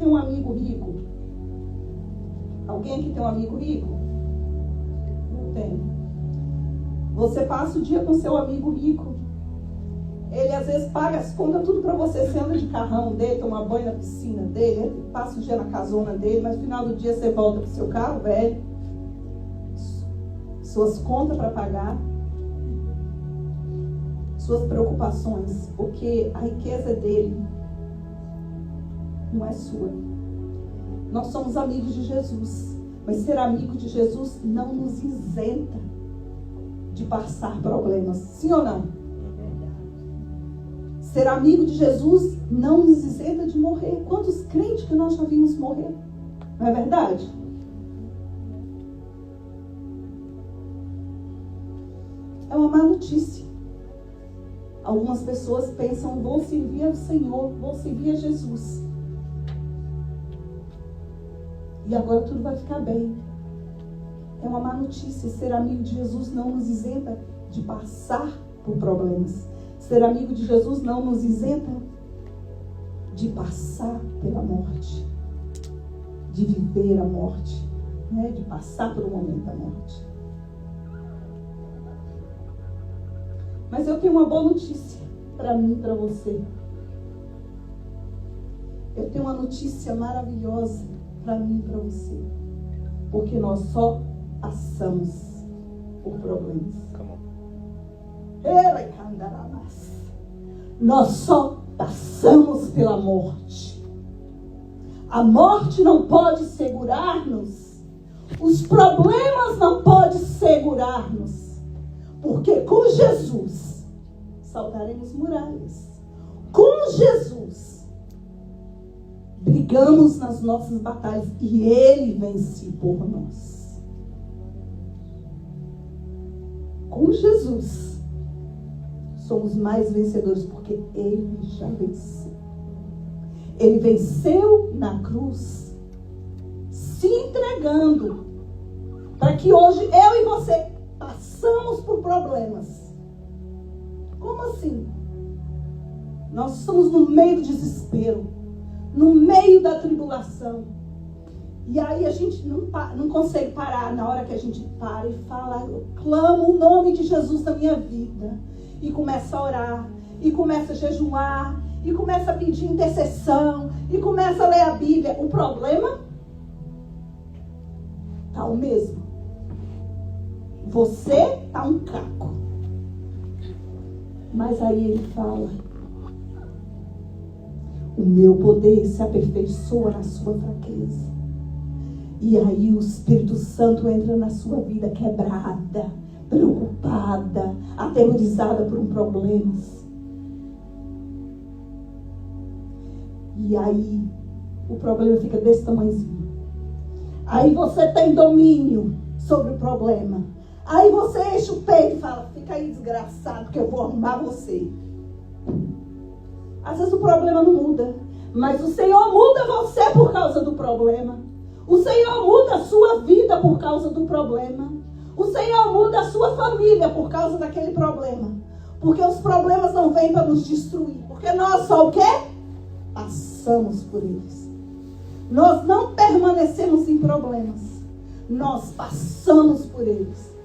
tem um amigo rico? Alguém aqui tem um amigo rico? Não tem. Você passa o dia com seu amigo rico. Ele às vezes paga as contas tudo para você. Você anda de carrão dele, toma banho na piscina dele, passa o dia na casona dele, mas no final do dia você volta pro seu carro velho, suas contas para pagar, suas preocupações, porque a riqueza é dele, não é sua. Nós somos amigos de Jesus, mas ser amigo de Jesus não nos isenta de passar problemas, sim ou não? Ser amigo de Jesus não nos isenta de morrer. Quantos crentes que nós já vimos morrer? Não é verdade? É uma má notícia. Algumas pessoas pensam, vou servir ao Senhor, vou servir a Jesus. E agora tudo vai ficar bem. É uma má notícia. Ser amigo de Jesus não nos isenta de passar por problemas. Ser amigo de Jesus não nos isenta de passar pela morte, de viver a morte, né? De passar por um momento da morte. Mas eu tenho uma boa notícia para mim e para você. Eu tenho uma notícia maravilhosa para mim e para você. Porque nós só passamos por problemas. Nós só passamos pela morte. A morte não pode segurar-nos. Os problemas não podem segurar-nos. Porque com Jesus saltaremos muralhas. Com Jesus brigamos nas nossas batalhas e Ele vence por nós. Com Jesus somos mais vencedores, porque Ele já venceu. Ele venceu na cruz, se entregando, para que hoje eu e você passamos por problemas. Como assim? Nós estamos no meio do desespero, no meio da tribulação. E aí a gente não consegue parar. Na hora que a gente para e fala, eu clamo o nome de Jesus na minha vida. E começa a orar, e começa a jejuar, e começa a pedir intercessão, e começa a ler a Bíblia. O problema está o mesmo. Você está um caco. Mas aí ele fala, o meu poder se aperfeiçoa na sua fraqueza. E aí o Espírito Santo entra na sua vida quebrada, preocupada, aterrorizada por um problema. E aí o problema fica desse tamanhozinho. Aí você tem domínio sobre o problema. Aí você enche o peito e fala, fica aí desgraçado que eu vou arrumar você. Às vezes o problema não muda, mas o Senhor muda você por causa do problema. O Senhor muda a sua vida por causa do problema. O Senhor muda a sua família por causa daquele problema. Porque os problemas não vêm para nos destruir. Porque nós só o quê? Passamos por eles. Nós não permanecemos em problemas. Nós passamos por eles.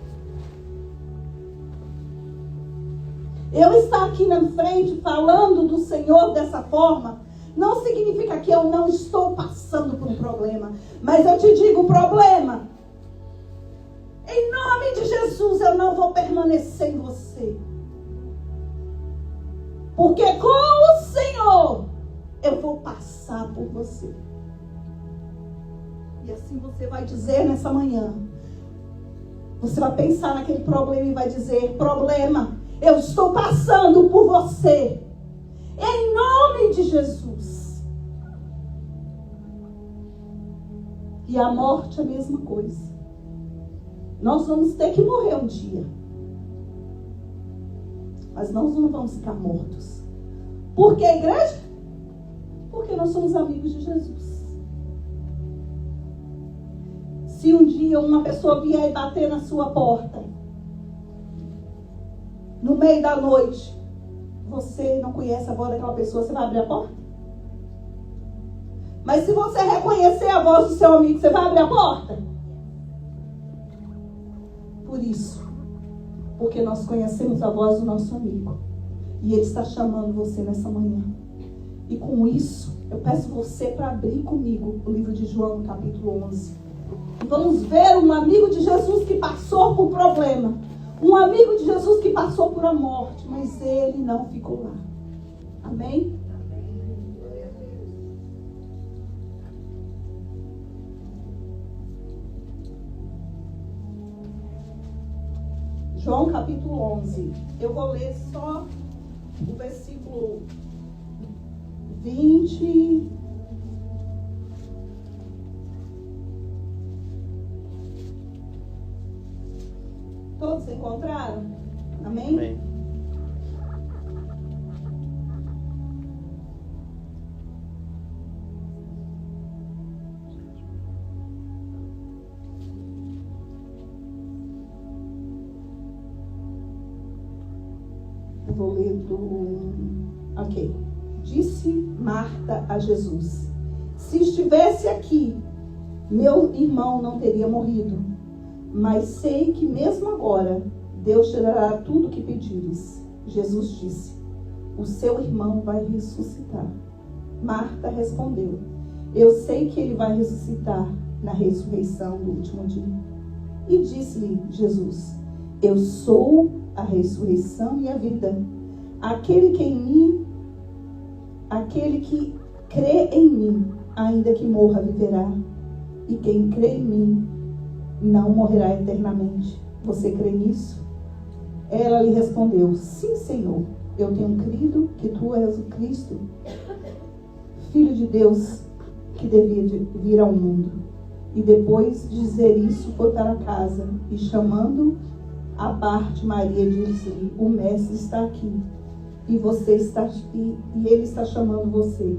Eu estar aqui na frente falando do Senhor dessa forma não significa que eu não estou passando por um problema. Mas eu te digo, o problema, em nome de Jesus, eu não vou permanecer em você. Porque com o Senhor, eu vou passar por você. E assim você vai dizer nessa manhã. Você vai pensar naquele problema e vai dizer, problema, eu estou passando por você. Em nome de Jesus. E a morte é a mesma coisa. Nós vamos ter que morrer um dia. Mas nós não vamos ficar mortos. Por que, igreja? Porque nós somos amigos de Jesus. Se um dia uma pessoa vier e bater na sua porta, no meio da noite, você não conhece a voz daquela pessoa, você vai abrir a porta? Mas se você reconhecer a voz do seu amigo, você vai abrir a porta? Por isso. Porque nós conhecemos a voz do nosso amigo. E ele está chamando você nessa manhã. E com isso, eu peço você para abrir comigo o livro de João, capítulo 11. E vamos ver um amigo de Jesus que passou por problema. Um amigo de Jesus que passou por a morte. Mas ele não ficou lá. Amém? João capítulo 11. Eu vou ler só o versículo 20. Todos encontraram? Amém? Amém. Vou ler do... Ok. Disse Marta a Jesus: se estivesse aqui, meu irmão não teria morrido. Mas sei que mesmo agora, Deus te dará tudo o que pedires. Jesus disse: o seu irmão vai ressuscitar. Marta respondeu: eu sei que ele vai ressuscitar na ressurreição do último dia. E disse-lhe Jesus: eu sou a ressurreição e a vida. Aquele que crê em mim, ainda que morra, viverá. E quem crê em mim não morrerá eternamente. Você crê nisso? Ela lhe respondeu: sim, Senhor. Eu tenho crido que tu és o Cristo, Filho de Deus, que devia vir ao mundo. E depois de dizer isso, foi para casa e, chamando à parte Maria, disse-lhe: o Mestre está aqui e ele está chamando você.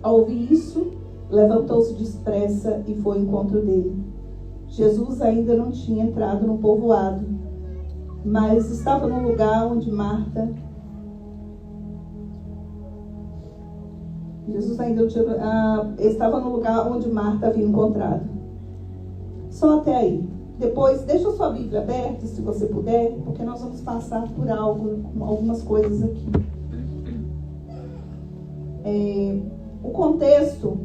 Ao ouvir isso, levantou-se depressa e foi ao encontro dele. Jesus ainda não tinha entrado no povoado, mas estava no lugar onde Marta... estava no lugar onde Marta havia encontrado. Só até aí. Depois, deixa a sua Bíblia aberta, se você puder, porque nós vamos passar por algumas coisas aqui. O contexto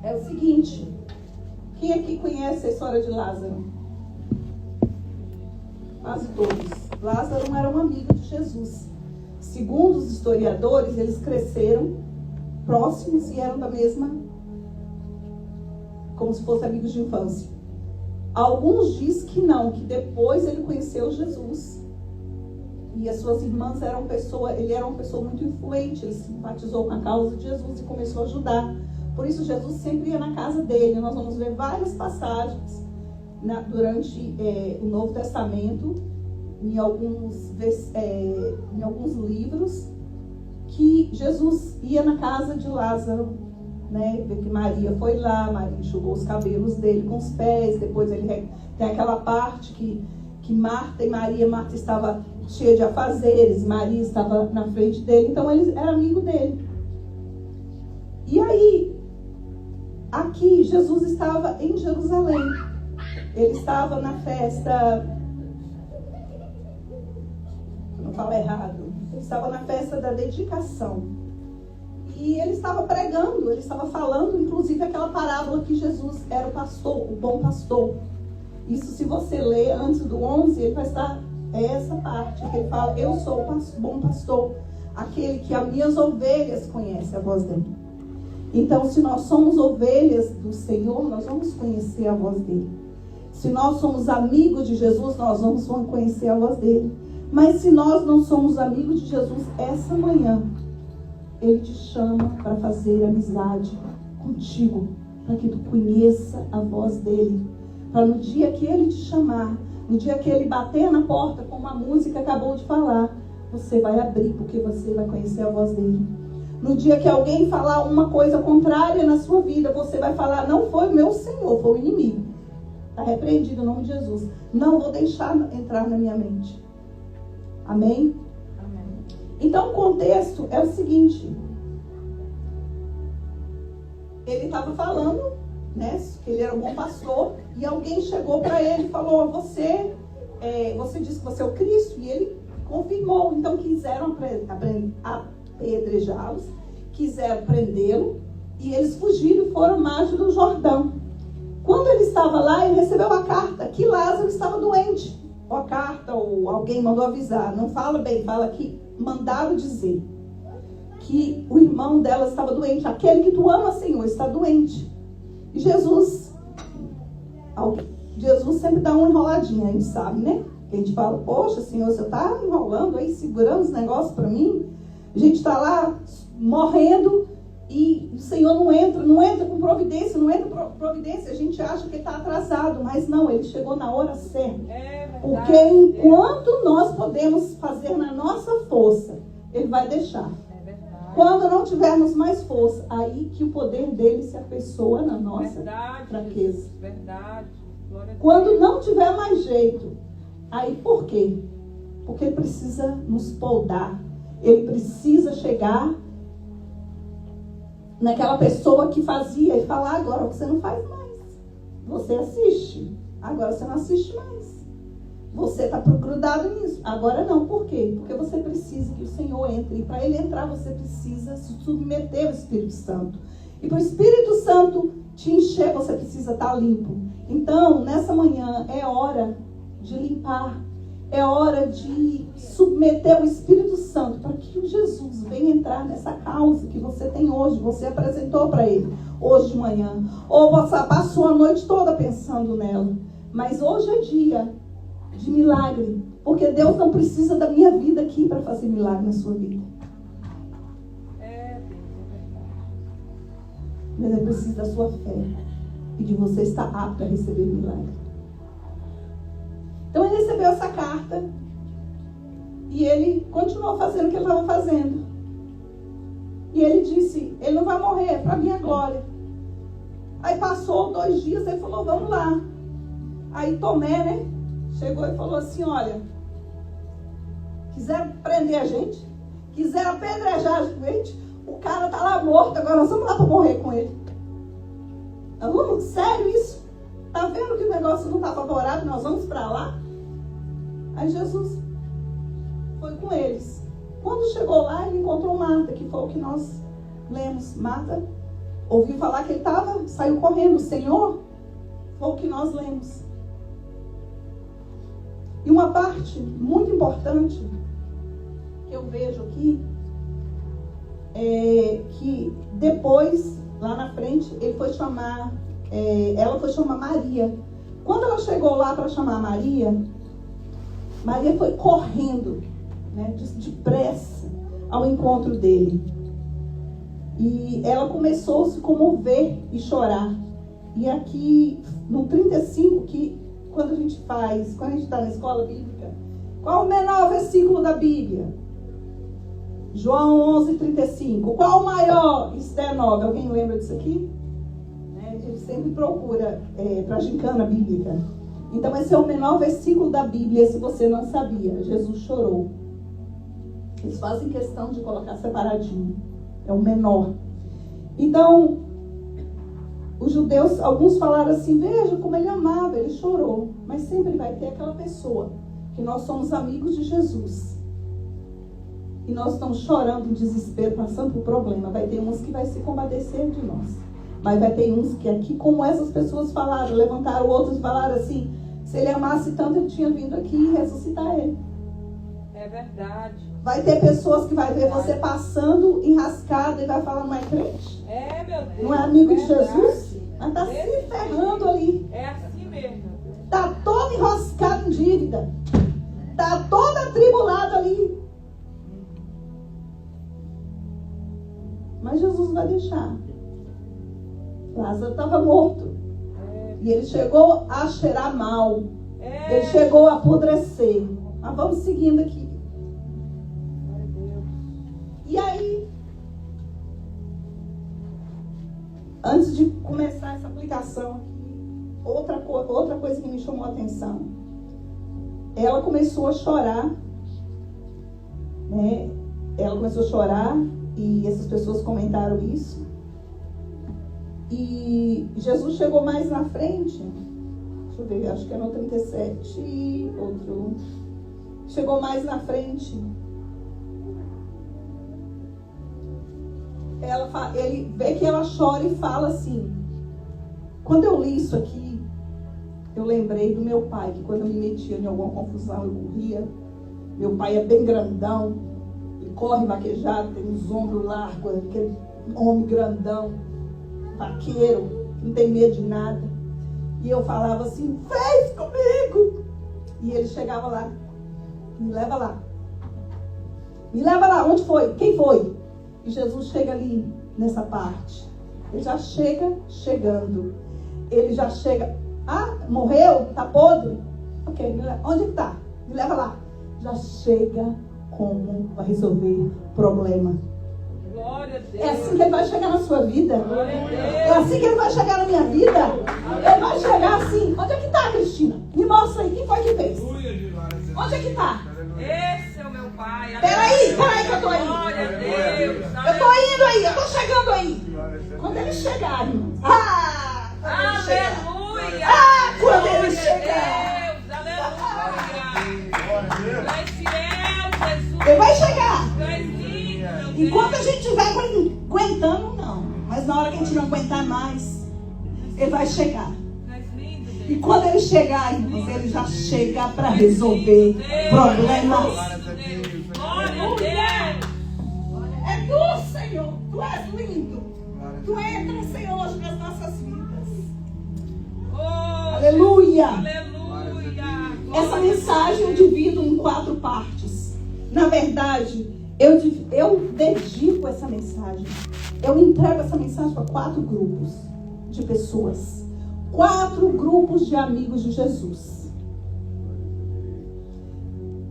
é o seguinte. Quem aqui conhece a história de Lázaro? Quase todos. Lázaro era um amigo de Jesus. Segundo os historiadores, eles cresceram próximos e eram da mesma, como se fossem amigos de infância. Alguns dizem que não, que depois ele conheceu Jesus. E as suas irmãs ele era uma pessoa muito influente, ele simpatizou com a causa de Jesus e começou a ajudar. Por isso Jesus sempre ia na casa dele. Nós vamos ver várias passagens durante o Novo Testamento, em alguns livros, que Jesus ia na casa de Lázaro, né? Que Maria foi lá, Maria enxugou os cabelos dele com os pés. Depois ele tem aquela parte que Marta estava cheia de afazeres, Maria estava na frente dele, então ele era amigo dele. E aí, aqui Jesus estava em Jerusalém. Ele estava na festa, não falo errado, ele estava na festa da dedicação. E ele estava pregando, ele estava falando, inclusive, aquela parábola que Jesus era o pastor, o bom pastor. Isso, se você ler antes do 11, ele vai estar essa parte que ele fala: eu sou o bom pastor, aquele que as minhas ovelhas conhecem a voz dele. Então, se nós somos ovelhas do Senhor, nós vamos conhecer a voz dele. Se nós somos amigos de Jesus, nós vamos conhecer a voz dele. Mas se nós não somos amigos de Jesus, essa manhã ele te chama para fazer amizade contigo, para que tu conheça a voz dele, para no dia que ele te chamar, no dia que ele bater na porta, como a música acabou de falar, você vai abrir, porque você vai conhecer a voz dele. No dia que alguém falar uma coisa contrária na sua vida, você vai falar: não foi o meu Senhor, foi o inimigo. Está repreendido em nome de Jesus. Não vou deixar entrar na minha mente. Amém? Amém. Então o contexto é o seguinte. ele estava falando, né, que ele era um bom pastor, e alguém chegou para ele e falou, você disse que você é o Cristo, e ele confirmou. Então quiseram apedrejá-los, quiseram prendê-lo, e eles fugiram e foram à margem do Jordão. Quando ele estava lá, ele recebeu a carta que Lázaro estava doente. Ou a carta, ou alguém mandou avisar. Não fala bem, fala que mandaram dizer que o irmão dela estava doente. Aquele que tu ama, Senhor, está doente. E Jesus sempre dá uma enroladinha, a gente sabe, né? Que a gente fala, poxa, Senhor, você está enrolando aí, segurando os negócios para mim? A gente está lá morrendo e o Senhor não entra com providência, não entra com providência. A gente acha que ele está atrasado, mas não, ele chegou na hora certa. Porque enquanto nós podemos fazer na nossa força, ele vai deixar. Quando não tivermos mais força, aí que o poder dele se aperfeiçoa na nossa fraqueza. Quando não tiver mais jeito, aí por quê? Porque ele precisa nos poldar. Ele precisa chegar naquela pessoa que fazia e falar, agora você não faz mais. Você assiste, agora você não assiste mais. Você está grudado nisso. Agora não. Por quê? Porque você precisa que o Senhor entre. E para ele entrar, você precisa se submeter ao Espírito Santo. E para o Espírito Santo te encher, você precisa estar limpo. Então, nessa manhã, é hora de limpar. É hora de submeter o Espírito Santo para que o Jesus venha entrar nessa causa que você tem hoje. Você apresentou para ele hoje de manhã. Ou você passou a noite toda pensando nela. Mas hoje é dia de milagre, porque Deus não precisa da minha vida aqui para fazer milagre na sua vida. Mas Ele precisa da sua fé e de você estar apto a receber milagre. Então ele recebeu essa carta e ele continuou fazendo o que ele estava fazendo. E ele disse, ele não vai morrer, é para minha glória. Aí passou 2 dias, ele falou, vamos lá. Aí Tomé, né, chegou e falou assim, olha, quiseram prender a gente, quiseram apedrejar a gente, o cara tá lá morto, agora nós vamos lá para morrer com ele. Aluno, sério isso? Tá vendo que o negócio não tá favorável, nós vamos para lá? Aí Jesus foi com eles. Quando chegou lá, ele encontrou Marta, que foi o que nós lemos. Marta ouviu falar que ele estava, saiu correndo. O Senhor, foi o que nós lemos. E uma parte muito importante que eu vejo aqui é que depois, lá na frente, ela foi chamar Maria. Quando ela chegou lá para chamar Maria foi correndo, né, depressa ao encontro dele. E ela começou a se comover e chorar. E aqui no 35, que quando a gente está na escola bíblica, qual o menor versículo da Bíblia? João 11:35. Qual o maior? Esté 9. Alguém lembra disso aqui? A gente sempre procura para a gincana bíblica. Então esse é o menor versículo da Bíblia, se você não sabia. Jesus chorou. Eles fazem questão de colocar separadinho. É o menor. Então, os judeus, alguns falaram assim, veja como ele amava, ele chorou. Mas sempre vai ter aquela pessoa que nós somos amigos de Jesus. E nós estamos chorando em desespero, passando por problema. Vai ter uns que vai se compadecer de nós. Mas vai ter uns que aqui, como essas pessoas falaram, levantaram outros e falaram assim, se ele amasse tanto, ele tinha vindo aqui ressuscitar ele. É verdade. Vai ter pessoas que vai ver você passando enrascado e vai falar, não é crente? É, meu Deus. Não é amigo de Jesus? Mas está se ferrando ali. É assim mesmo. Está todo enroscado em dívida. Está todo atribulado ali. Mas Jesus vai deixar. Lázaro estava morto. E ele chegou a cheirar mal. Ele chegou a apodrecer. Mas vamos seguindo aqui. E aí, antes de começar essa aplicação, outra coisa que me chamou a atenção. Ela começou a chorar. Né? Ela começou a chorar. E essas pessoas comentaram isso. E Jesus chegou mais na frente. Deixa eu ver, acho que é no 37. Outro. Chegou mais na frente. Ele vê que ela chora e fala assim. Quando eu li isso aqui, eu lembrei do meu pai, que quando eu me metia em alguma confusão, eu corria. Meu pai é bem grandão, ele corre vaquejado, tem uns ombros largos, aquele homem grandão, vaqueiro, não tem medo de nada. E eu falava assim, vem comigo! E ele chegava lá, me leva lá. Me leva lá, onde foi? Quem foi? E Jesus chega ali, nessa parte. Ele já chega chegando. Ele já chega, morreu? Tá podre? Ok, onde é que tá? Me leva lá. Já chega como vai resolver problema. Glória a Deus. É assim que ele vai chegar na sua vida. Glória a Deus. É assim que ele vai chegar na minha vida. Ele vai chegar assim. Onde é que tá, Cristina? Me mostra aí. Quem foi que fez? Onde é que tá? Esse é o meu pai. Peraí que eu tô aí. Glória a Deus. Eu tô indo aí, eu tô chegando aí. Quando ele chegar, irmãos. Aleluia. Quando ele chegar. Ele vai chegar. Enquanto a gente estiver aguentando, não. Mas na hora que a gente não aguentar mais, ele vai chegar. E quando ele chegar, irmãos, ele já chega para resolver problemas. É tu, Senhor. Tu és lindo. Tu entras, Senhor, hoje nas nossas vidas. Aleluia. Essa mensagem eu divido em 4 partes. Na verdade, eu dedico essa mensagem. Eu entrego essa mensagem para 4 grupos de pessoas. 4 grupos de amigos de Jesus.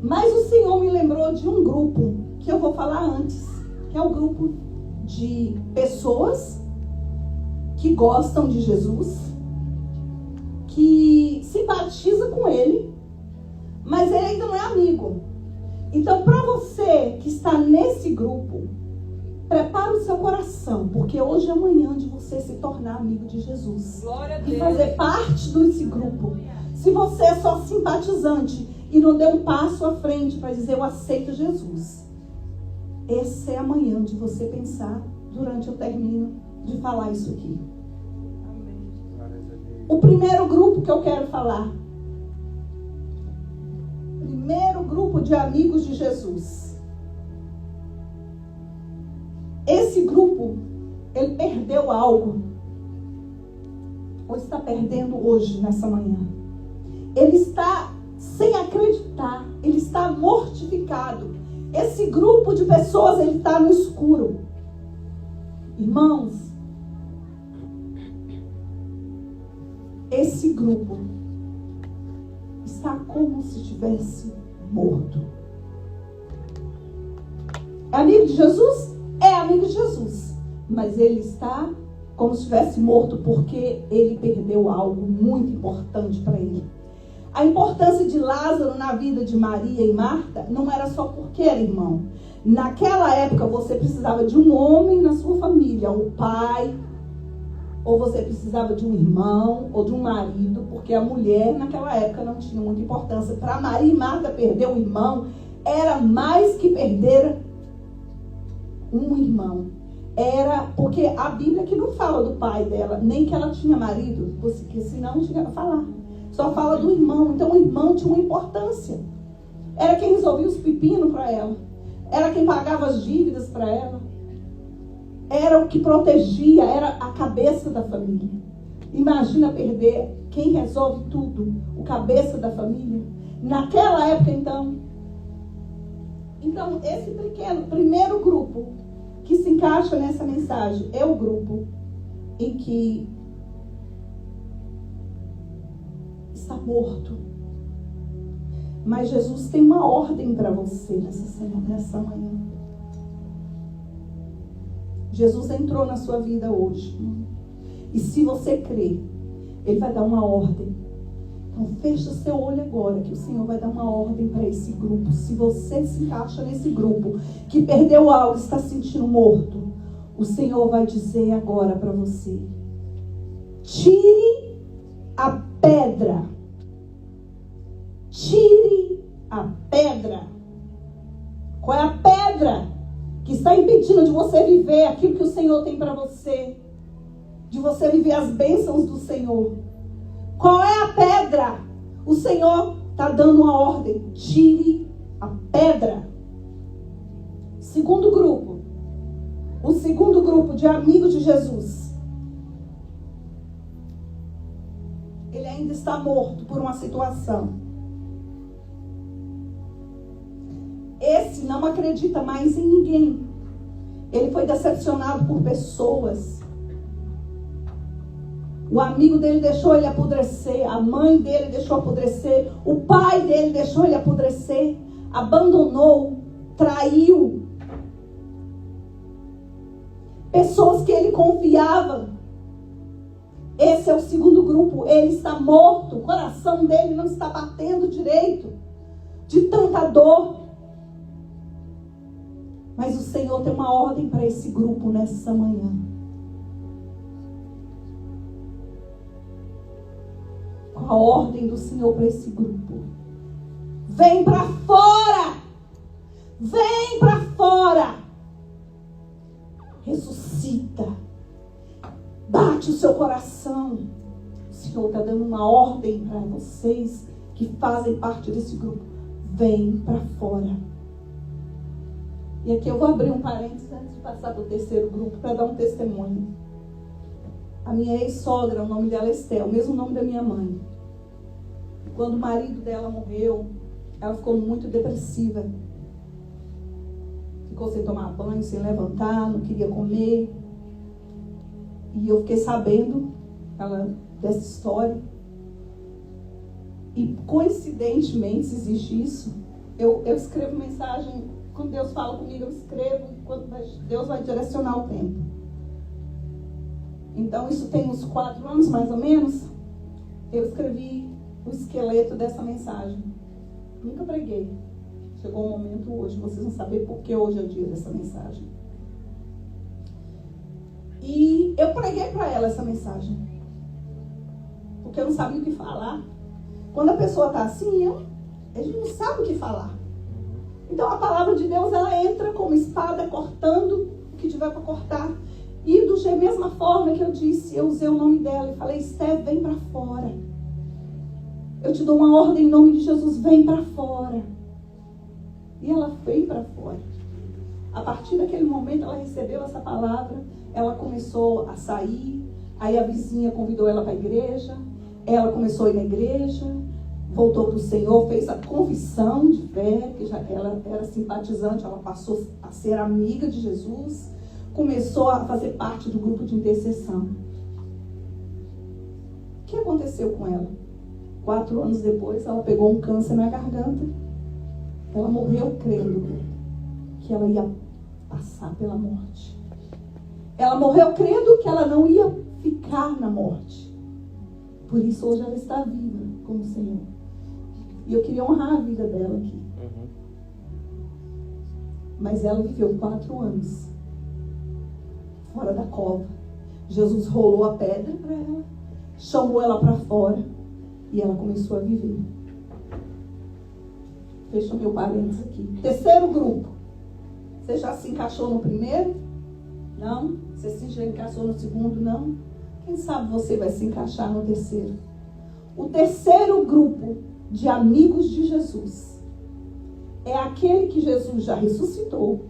Mas o Senhor me lembrou de um grupo que eu vou falar antes, que é o grupo de pessoas que gostam de Jesus, que simpatiza com Ele, mas ele ainda não é amigo. Então, para você que está nesse grupo, prepara o seu coração, porque hoje é manhã de você se tornar amigo de Jesus e fazer parte desse grupo. Se você é só simpatizante e não deu um passo à frente para dizer eu aceito Jesus, essa é a manhã de você pensar durante o término de falar isso aqui. O primeiro grupo que eu quero falar, primeiro grupo de amigos de Jesus. Esse grupo, ele perdeu algo, ou está perdendo hoje, nessa manhã. Ele está sem acreditar, ele está mortificado. Esse grupo de pessoas, ele está no escuro. Irmãos, esse grupo está como se estivesse morto. É amigo de Jesus? É amigo de Jesus. Mas ele está como se estivesse morto porque ele perdeu algo muito importante para ele. A importância de Lázaro na vida de Maria e Marta não era só porque era irmão. Naquela época você precisava de um homem na sua família, um pai, ou você precisava de um irmão ou de um marido, porque a mulher naquela época não tinha muita importância. Para Maria e Marta perder um irmão era mais que perder um irmão. Era porque a Bíblia que não fala do pai dela, nem que ela tinha marido, porque senão não tinha que falar. Só fala do irmão. Então o irmão tinha uma importância. Era quem resolvia os pepinos para ela. Era quem pagava as dívidas para ela. Era o que protegia, era a cabeça da família. Imagina perder quem resolve tudo, o cabeça da família. Naquela época, então, esse primeiro grupo que se encaixa nessa mensagem é o grupo em que está morto. Mas Jesus tem uma ordem para você nessa manhã. Jesus entrou na sua vida hoje. E se você crer, Ele vai dar uma ordem. Então fecha seu olho agora, que o Senhor vai dar uma ordem para esse grupo. Se você se encaixa nesse grupo, que perdeu algo, está se sentindo morto, o Senhor vai dizer agora para você: Tire a pedra. Tire a pedra. Qual é a pedra que está impedindo de você viver aquilo que o Senhor tem para você? De você viver as bênçãos do Senhor? Qual é a pedra? O Senhor está dando uma ordem. Tire a pedra. Segundo grupo. O segundo grupo de amigos de Jesus. Ele ainda está morto por uma situação. Esse não acredita mais em ninguém. Ele foi decepcionado por pessoas. O amigo dele deixou ele apodrecer. A mãe dele deixou apodrecer. O pai dele deixou ele apodrecer. Abandonou. Traiu. Pessoas que ele confiava. Esse é o segundo grupo. Ele está morto. O coração dele não está batendo direito. De tanta dor. Mas o Senhor tem uma ordem para esse grupo nessa manhã. Qual a ordem do Senhor para esse grupo? Vem para fora! Vem para fora! Ressuscita. Bate o seu coração. O Senhor está dando uma ordem para vocês que fazem parte desse grupo. Vem para fora. E aqui eu vou abrir um parênteses antes de passar para o terceiro grupo para dar um testemunho. A minha ex-sogra, o nome dela é Estel, o mesmo nome da minha mãe. Quando o marido dela morreu, ela ficou muito depressiva. Ficou sem tomar banho, sem levantar, não queria comer. E eu fiquei sabendo dessa história. E coincidentemente, se existe isso, eu escrevo mensagem. Quando Deus fala comigo, eu escrevo. Quando Deus vai direcionar o tempo. Então, isso tem uns 4 anos, mais ou menos. Eu escrevi o esqueleto dessa mensagem. Nunca preguei. Chegou um momento hoje, vocês vão saber por que hoje é o dia dessa mensagem. E eu preguei para ela essa mensagem. Porque eu não sabia o que falar. Quando a pessoa está assim, a gente não sabe o que falar. Então a palavra de Deus, ela entra como espada, cortando o que tiver para cortar. E da mesma forma que eu disse, eu usei o nome dela e falei: Esté, vem para fora. Eu te dou uma ordem em nome de Jesus, vem para fora. E ela veio para fora. A partir daquele momento ela recebeu essa palavra, ela começou a sair, aí a vizinha convidou ela para a igreja, ela começou a ir na igreja, voltou para o Senhor, fez a confissão de fé, que já ela era simpatizante, ela passou a ser amiga de Jesus, começou a fazer parte do grupo de intercessão. O que aconteceu com ela? 4 anos depois, ela pegou um câncer na garganta. Ela morreu crendo que ela ia passar pela morte. Ela morreu crendo que ela não ia ficar na morte. Por isso hoje ela está viva com o Senhor. E eu queria honrar a vida dela aqui. Mas ela viveu 4 anos fora da cova. Jesus rolou a pedra para ela, chamou ela para fora e ela começou a viver. Fecha meu parênteses aqui. Terceiro grupo. Você já se encaixou no primeiro? Não? Você se encaixou no segundo? Não? Quem sabe você vai se encaixar no terceiro? O terceiro grupo de amigos de Jesus é aquele que Jesus já ressuscitou.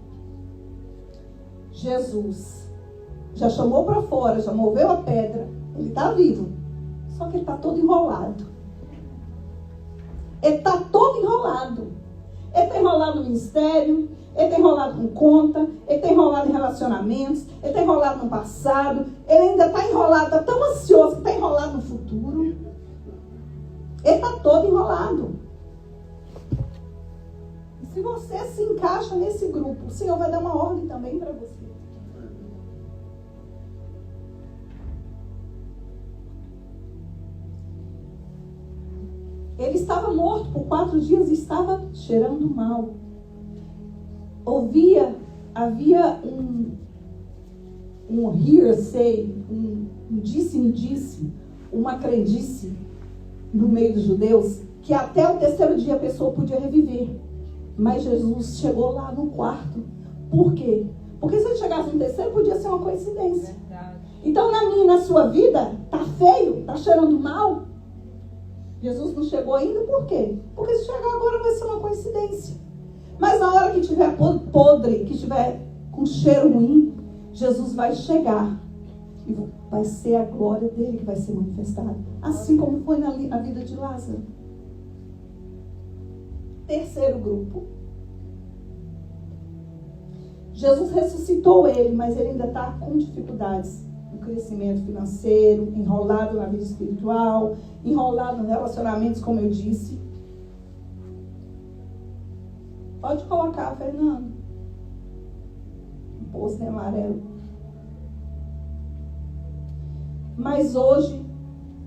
Jesus já chamou para fora, já moveu a pedra. Ele está vivo. Só que ele está todo enrolado. Ele está todo enrolado. Ele está enrolado no ministério, ele está enrolado com conta, ele está enrolado em relacionamentos, ele está enrolado no passado, ele ainda está enrolado, está tão ansioso que está enrolado no futuro. Ele está todo enrolado. E se você se encaixa nesse grupo, o Senhor vai dar uma ordem também para você. Ele estava morto por 4 dias e estava cheirando mal. Havia um hearsay, um disse-me-disse, uma crendice no meio dos judeus, que até o terceiro dia a pessoa podia reviver. Mas Jesus chegou lá no quarto. Por quê? Porque se ele chegasse no terceiro, podia ser uma coincidência. Verdade. Então, na minha e na sua vida, tá feio, tá cheirando mal. Jesus não chegou ainda, por quê? Porque se chegar agora vai ser uma coincidência. Mas na hora que tiver podre, que tiver com cheiro ruim, Jesus vai chegar. E vai ser a glória dele que vai ser manifestada. Assim como foi na vida de Lázaro. Terceiro grupo. Jesus ressuscitou ele, mas ele ainda está com dificuldades no crescimento financeiro, enrolado na vida espiritual, enrolado nos relacionamentos, como eu disse. Pode colocar, Fernando. Um pôster amarelo. Mas hoje,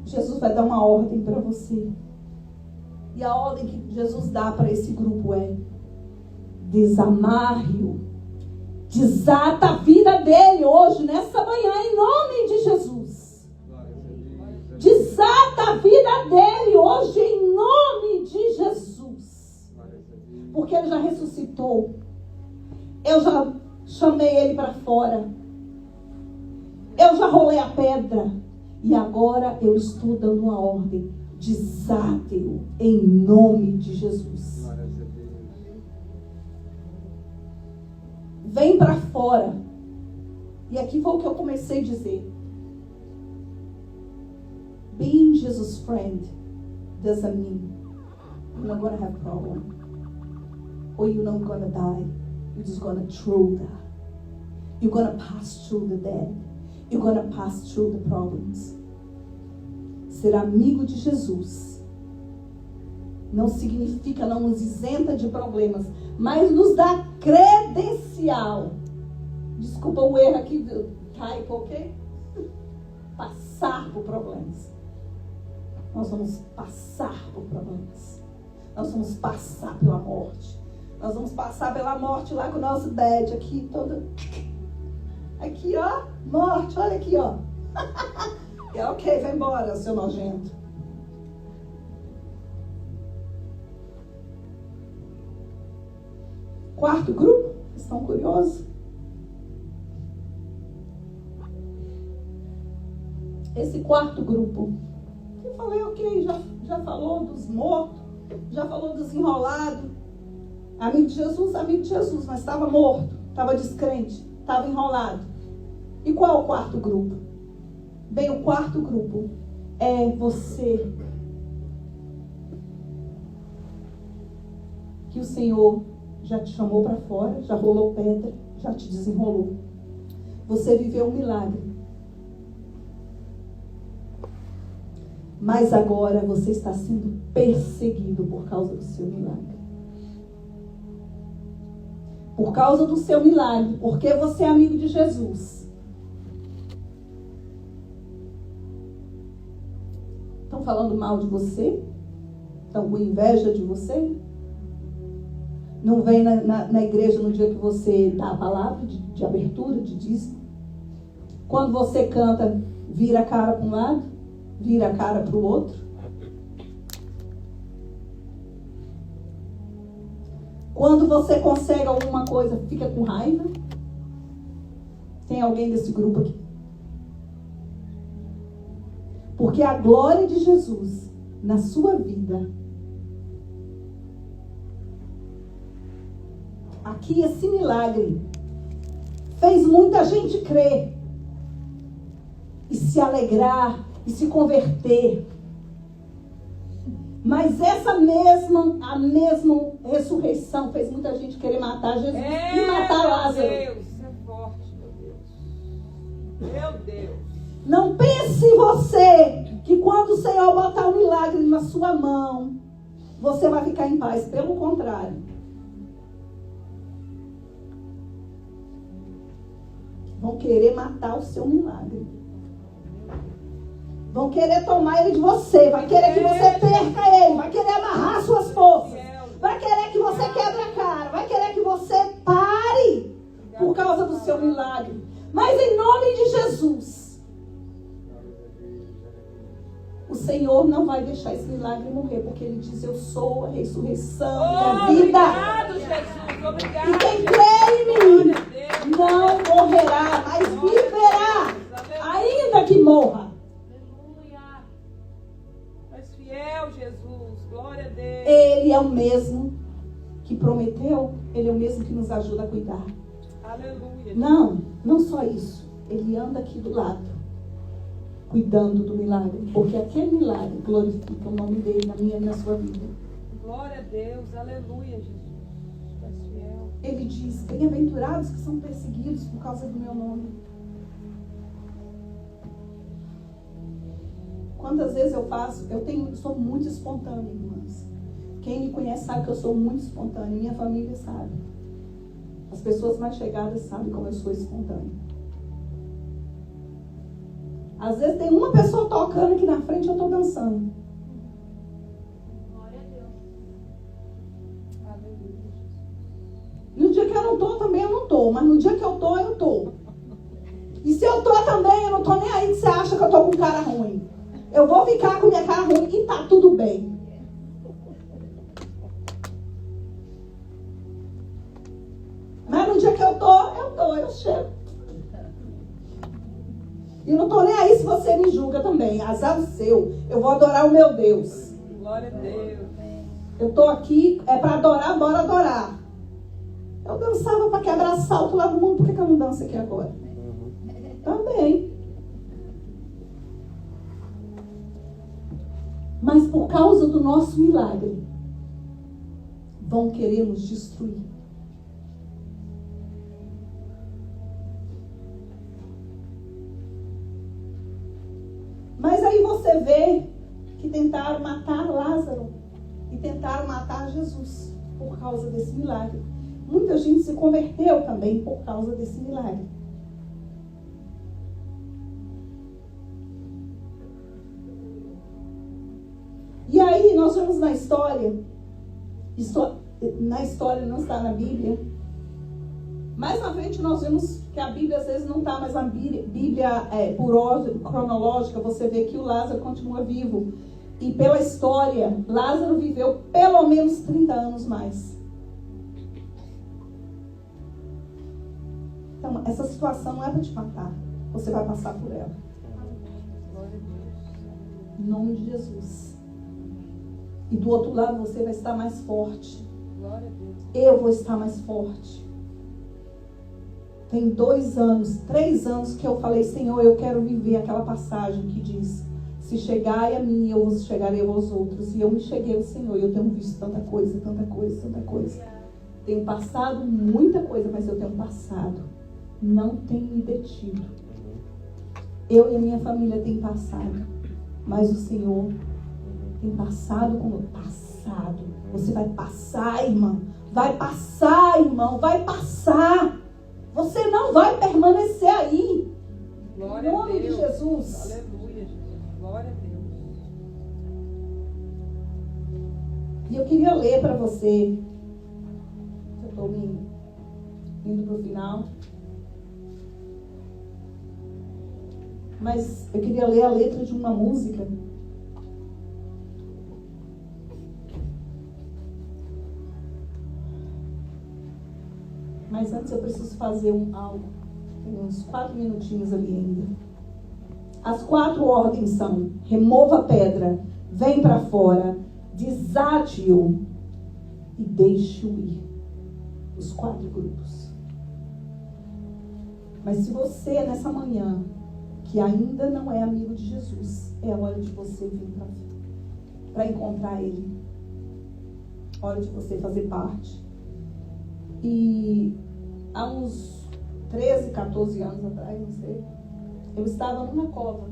Jesus vai dar uma ordem para você. E a ordem que Jesus dá para esse grupo é: desamarre-o. Desata a vida dele hoje, nessa manhã, em nome de Jesus. Desata a vida dele hoje, em nome de Jesus. Porque ele já ressuscitou. Eu já chamei ele para fora. Eu já rolei a pedra. E agora eu estou dando uma ordem. Desate-o em nome de Jesus. Vem para fora. E aqui foi o que eu comecei a dizer. Being Jesus' friend doesn't mean you're not going to have a problem. Or you're not going to die. You're just going to through that. You're going to pass through the death. You're going to pass through the problems. Ser amigo de Jesus não significa, não nos isenta de problemas, mas nos dá credencial. Desculpa o erro aqui do type, ok? Passar por problemas. Nós vamos passar por problemas. Nós vamos passar pela morte. Nós vamos passar pela morte lá com o nosso bed aqui, todo. Aqui, ó, morte, olha aqui, ó. Ok, vai embora, seu nojento. Quarto grupo, estão curiosos? Esse quarto grupo, eu falei, ok, já falou dos mortos, já falou dos enrolados. Amigo de Jesus, mas estava morto, estava descrente, estava enrolado. E qual é o quarto grupo? Bem, o quarto grupo é você. Que o Senhor já te chamou para fora, já rolou pedra, já te desenrolou. Você viveu um milagre. Mas agora você está sendo perseguido por causa do seu milagre. Por causa do seu milagre, porque você é amigo de Jesus. Estão falando mal de você? Estão com inveja de você? Não vem na igreja no dia que você dá a palavra de abertura, de dízimo? Quando você canta, vira a cara para um lado, vira a cara para o outro? Quando você consegue alguma coisa, fica com raiva? Tem alguém desse grupo aqui? Porque a glória de Jesus na sua vida, aqui esse milagre fez muita gente crer e se alegrar e se converter. Mas a mesma ressurreição fez muita gente querer matar Jesus e matar Lázaro. Meu Deus, isso é forte, meu Deus. Meu Deus. Não pense você que quando o Senhor botar um milagre na sua mão, você vai ficar em paz. Pelo contrário. Vão querer matar o seu milagre. Vão querer tomar ele de você. Vai querer que você perca ele. Vai querer amarrar suas forças. Vai querer que você quebre a cara. Vai querer que você pare por causa do seu milagre. Mas em nome de Jesus, o Senhor não vai deixar esse milagre morrer, porque Ele diz: eu sou a ressurreição e a vida. Obrigado, Jesus. Obrigado. E quem crê em mim não morrerá, mas viverá, ainda que morra. Aleluia. És fiel, Jesus. Glória a Deus. Ele é o mesmo que prometeu, Ele é o mesmo que nos ajuda a cuidar. Aleluia. Não só isso. Ele anda aqui do lado, cuidando do milagre, porque aquele milagre glorifica o nome dele na minha e na sua vida. Glória a Deus. Aleluia, Jesus. És fiel. Ele diz: bem-aventurados que são perseguidos por causa do meu nome. Quantas vezes sou muito espontânea, irmãs. Quem me conhece sabe que eu sou muito espontânea. Minha família sabe. As pessoas mais chegadas sabem como eu sou espontânea. Às vezes tem uma pessoa tocando aqui na frente e eu estou dançando. Glória a Deus. Aleluia. No dia que eu não estou, também eu não estou. Mas no dia que eu estou, eu estou. E se eu estou também, eu não estou nem aí que você acha que eu estou com cara ruim. Eu vou ficar com minha cara ruim e tá tudo bem. Mas no dia que eu chego. E não estou nem aí se você me julga também. Azar o seu. Eu vou adorar o meu Deus. Glória a Deus. Eu estou aqui, é para adorar, bora adorar. Eu dançava para quebrar salto lá do mundo. Por que eu não danço aqui agora? Também. Mas por causa do nosso milagre, vão querer nos destruir. Mas aí você vê que tentaram matar Lázaro e tentaram matar Jesus por causa desse milagre. Muita gente se converteu também por causa desse milagre. E aí nós vemos na história não está na Bíblia. Mais na frente nós vemos que a Bíblia às vezes não está, mas a Bíblia por ordem cronológica, você vê que o Lázaro continua vivo. E pela história, Lázaro viveu pelo menos 30 anos mais. Então, essa situação não é para te matar. Você vai passar por ela. Em nome de Jesus. E do outro lado você vai estar mais forte. Glória a Deus. Eu vou estar mais forte. Tem 2 anos, 3 anos que eu falei: Senhor, eu quero viver aquela passagem que diz: se chegai a mim, eu vos chegarei aos outros. E eu me cheguei ao Senhor e eu tenho visto tanta coisa, tanta coisa, tanta coisa. Tenho passado muita coisa, mas eu tenho passado. Não tenho me detido. Eu e a minha família tem passado. Mas o Senhor tem passado como passado. Você vai passar, irmão. Vai passar, irmão. Vai passar. Você não vai permanecer aí. Glória Em nome a Deus. de Jesus. Aleluia, Jesus. Glória a Deus. E eu queria ler para você. Eu estou indo para o final. Mas eu queria ler a letra de uma música. Mas antes eu preciso fazer algo. Tem uns 4 minutinhos ali ainda. As 4 ordens são: remova a pedra, vem para fora, desate-o e deixe-o ir. Os 4 grupos. Mas se você nessa manhã, que ainda não é amigo de Jesus, é hora de você vir para encontrar Ele. Hora de você fazer parte. E há uns 13, 14 anos atrás, não sei, eu estava numa cova.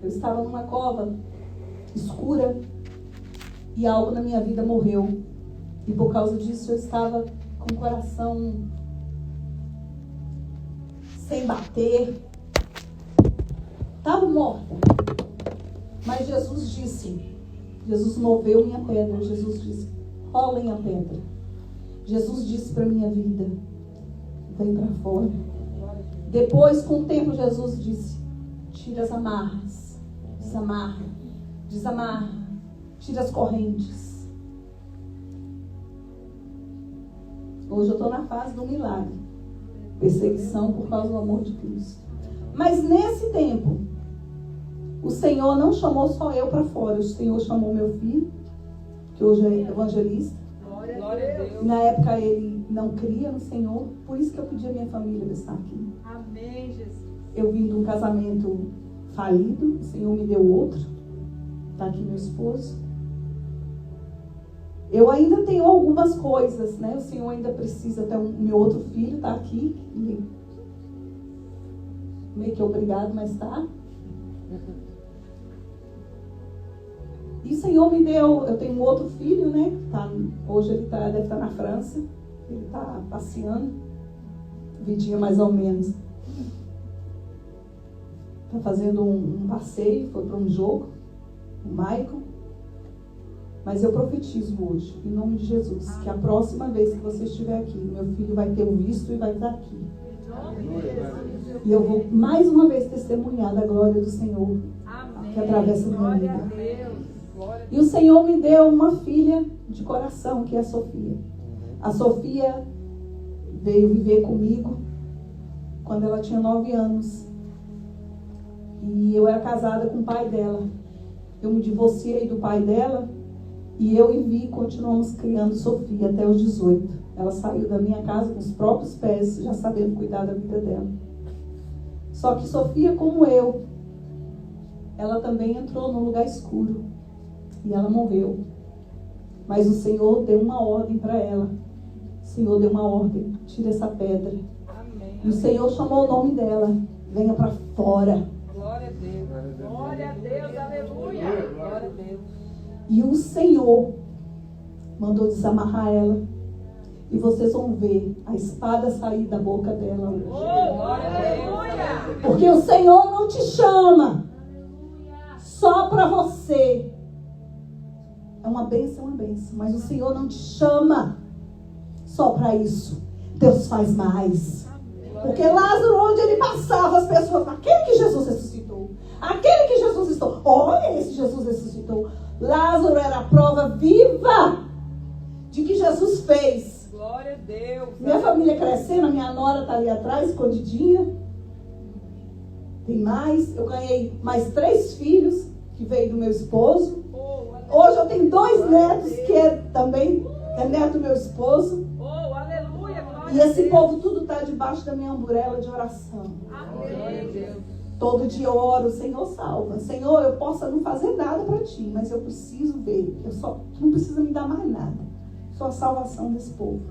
Eu estava numa cova escura e algo na minha vida morreu. E por causa disso eu estava com o coração sem bater. Estava morta. Mas Jesus moveu minha pedra. Jesus disse: rolem a pedra. Jesus disse para minha vida: vem para fora. Depois, com o tempo, Jesus disse: tira as amarras, desamarra, desamarra, tira as correntes. Hoje eu estou na fase do milagre. Perseguição por causa do amor de Cristo. Mas nesse tempo, o Senhor não chamou só eu para fora. O Senhor chamou meu filho, que hoje é evangelista. Glória a Deus. Na época ele não cria no Senhor. Por isso que eu pedi a minha família para estar aqui. Amém, Jesus. Eu vim de um casamento falido. O Senhor me deu outro. Está aqui meu esposo. Eu ainda tenho algumas coisas, né? O Senhor ainda precisa até meu outro filho está aqui. Meio que obrigado, mas está. E o Senhor me deu, eu tenho um outro filho, né? Hoje ele deve estar na França. Ele está passeando. Vidinha mais ou menos. Está fazendo um passeio, foi para um jogo. O Michael. Mas eu profetizo hoje, em nome de Jesus, que a próxima vez que você estiver aqui, meu filho vai ter o visto e vai estar aqui. E eu vou mais uma vez testemunhar da glória do Senhor. Que atravessa a minha vida. E o Senhor me deu uma filha de coração, que é a Sofia. A Sofia veio viver comigo quando ela tinha 9 anos. E eu era casada com o pai dela. Eu me divorciei do pai dela e eu e Vi continuamos criando Sofia até os 18. Ela saiu da minha casa com os próprios pés, já sabendo cuidar da vida dela. Só que Sofia, como eu, ela também entrou num lugar escuro. E ela morreu. Mas o Senhor deu uma ordem para ela. O Senhor deu uma ordem. Tira essa pedra. Amém. E o Senhor chamou o nome dela. Venha para fora. Glória a Deus. Glória a Deus. Aleluia. Glória a Deus. E o Senhor mandou desamarrar ela. E vocês vão ver a espada sair da boca dela hoje. Glória a Deus. Porque o Senhor não te chama só para você. É uma bênção, mas o Senhor não te chama só para isso. Deus faz mais. Porque Lázaro, onde ele passava, as pessoas falavam: aquele que Jesus ressuscitou, aquele que Jesus ressuscitou, olha esse Jesus ressuscitou. Lázaro era a prova viva de que Jesus fez. Glória a Deus. Minha família crescendo, a minha nora está ali atrás, escondidinha. Tem mais, eu ganhei mais 3 filhos que veio do meu esposo. Hoje eu tenho 2 netos que também é neto do meu esposo. Aleluia, e esse povo tudo está debaixo da minha umbrella de oração. Amém. Todo dia eu oro: Senhor, salva. Senhor, eu posso não fazer nada para ti, mas eu preciso ver. Tu não precisa me dar mais nada. Só a salvação desse povo.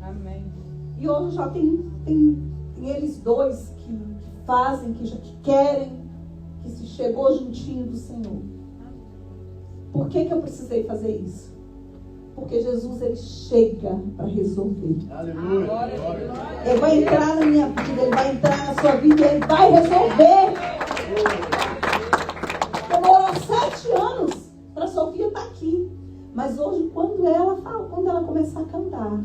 Amém. E hoje já tem eles 2 que fazem, que querem, que se chegou juntinho do Senhor. Por que eu precisei fazer isso? Porque Jesus, ele chega para resolver. Aleluia. Ele vai entrar na minha vida, ele vai entrar na sua vida, ele vai resolver. Demorou 7 anos para a Sofia estar aqui. Mas hoje, quando ela começar a cantar,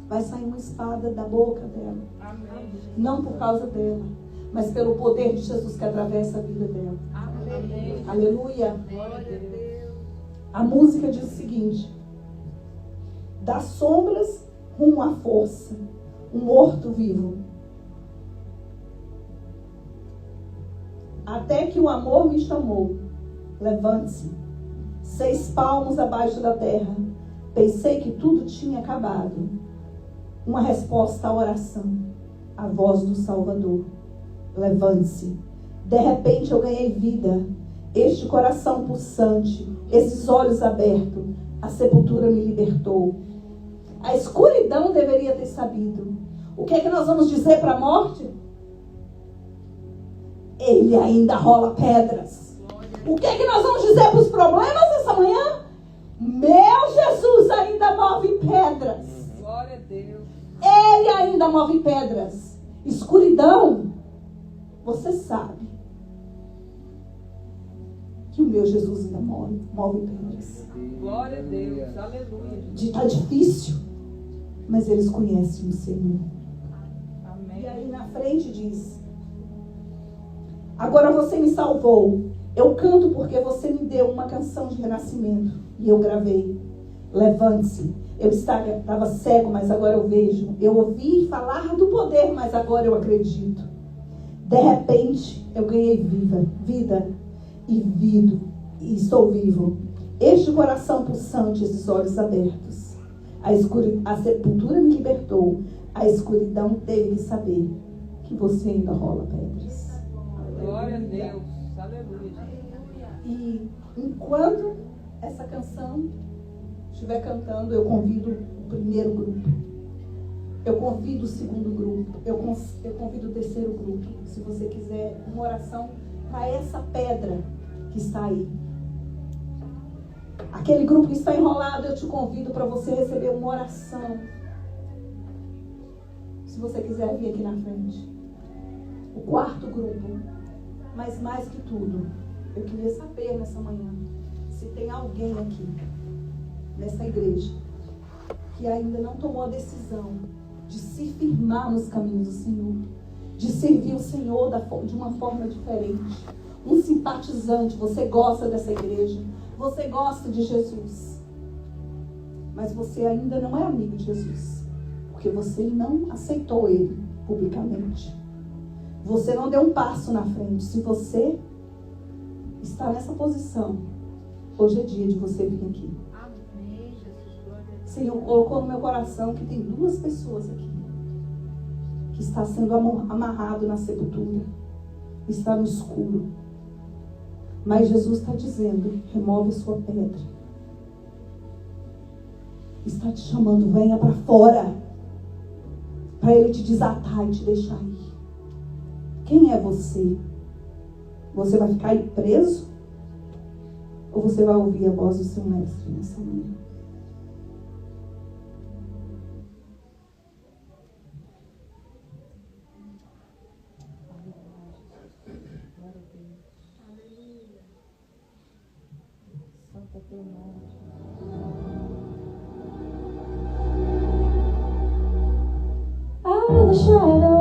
vai sair uma espada da boca dela. Amém. Não por causa dela, mas pelo poder de Jesus que atravessa a vida dela. Amém. Aleluia. Glória a Deus. A música diz o seguinte: das sombras rumo à força, um morto vivo. Até que o amor me chamou. Levante-se. 6 palmos abaixo da terra. Pensei que tudo tinha acabado. Uma resposta à oração. A voz do Salvador. Levante-se. De repente eu ganhei vida. Este coração pulsante, esses olhos abertos, a sepultura me libertou. A escuridão deveria ter sabido. O que é que nós vamos dizer para a morte? Ele ainda rola pedras. O que é que nós vamos dizer para os problemas essa manhã? Meu Jesus ainda move pedras. Glória a Deus. Ele ainda move pedras. Escuridão, você sabe que o meu Jesus ainda move pedras. Glória a Deus. Aleluia. Está difícil, mas eles conhecem o Senhor. Amém. E aí na frente diz: agora você me salvou. Eu canto porque você me deu uma canção de renascimento. E eu gravei. Levante-se. Eu estava cego, mas agora eu vejo. Eu ouvi falar do poder, mas agora eu acredito. De repente, eu ganhei vida e estou vivo. Este coração pulsante, esses olhos abertos. A sepultura me libertou. A escuridão teve que saber que você ainda rola pedras. Glória a Deus. Aleluia. E enquanto essa canção estiver cantando, eu convido o primeiro grupo. Eu convido o segundo grupo. Eu convido o terceiro grupo. Se você quiser uma oração para essa pedra que está aí. Aquele grupo que está enrolado, eu te convido para você receber uma oração. Se você quiser vir aqui na frente. O quarto grupo. Mas mais que tudo, eu queria saber nessa manhã se tem alguém aqui, nessa igreja, que ainda não tomou a decisão de se firmar nos caminhos do Senhor, de servir o Senhor de uma forma diferente. Um simpatizante, você gosta dessa igreja, você gosta de Jesus, mas você ainda não é amigo de Jesus, porque você não aceitou Ele publicamente. Você não deu um passo na frente. Se você está nessa posição, hoje é dia de você vir aqui. Amém, Jesus. Glória a Deus. Senhor colocou no meu coração que tem 2 pessoas aqui que está sendo amarrado na sepultura, está no escuro, mas Jesus está dizendo: remove a sua pedra, está te chamando, venha para fora, para Ele te desatar e te deixar ir. Quem é você? Você vai ficar aí preso? Ou você vai ouvir a voz do seu mestre nessa manhã? Santo teu nome. Out of the shadow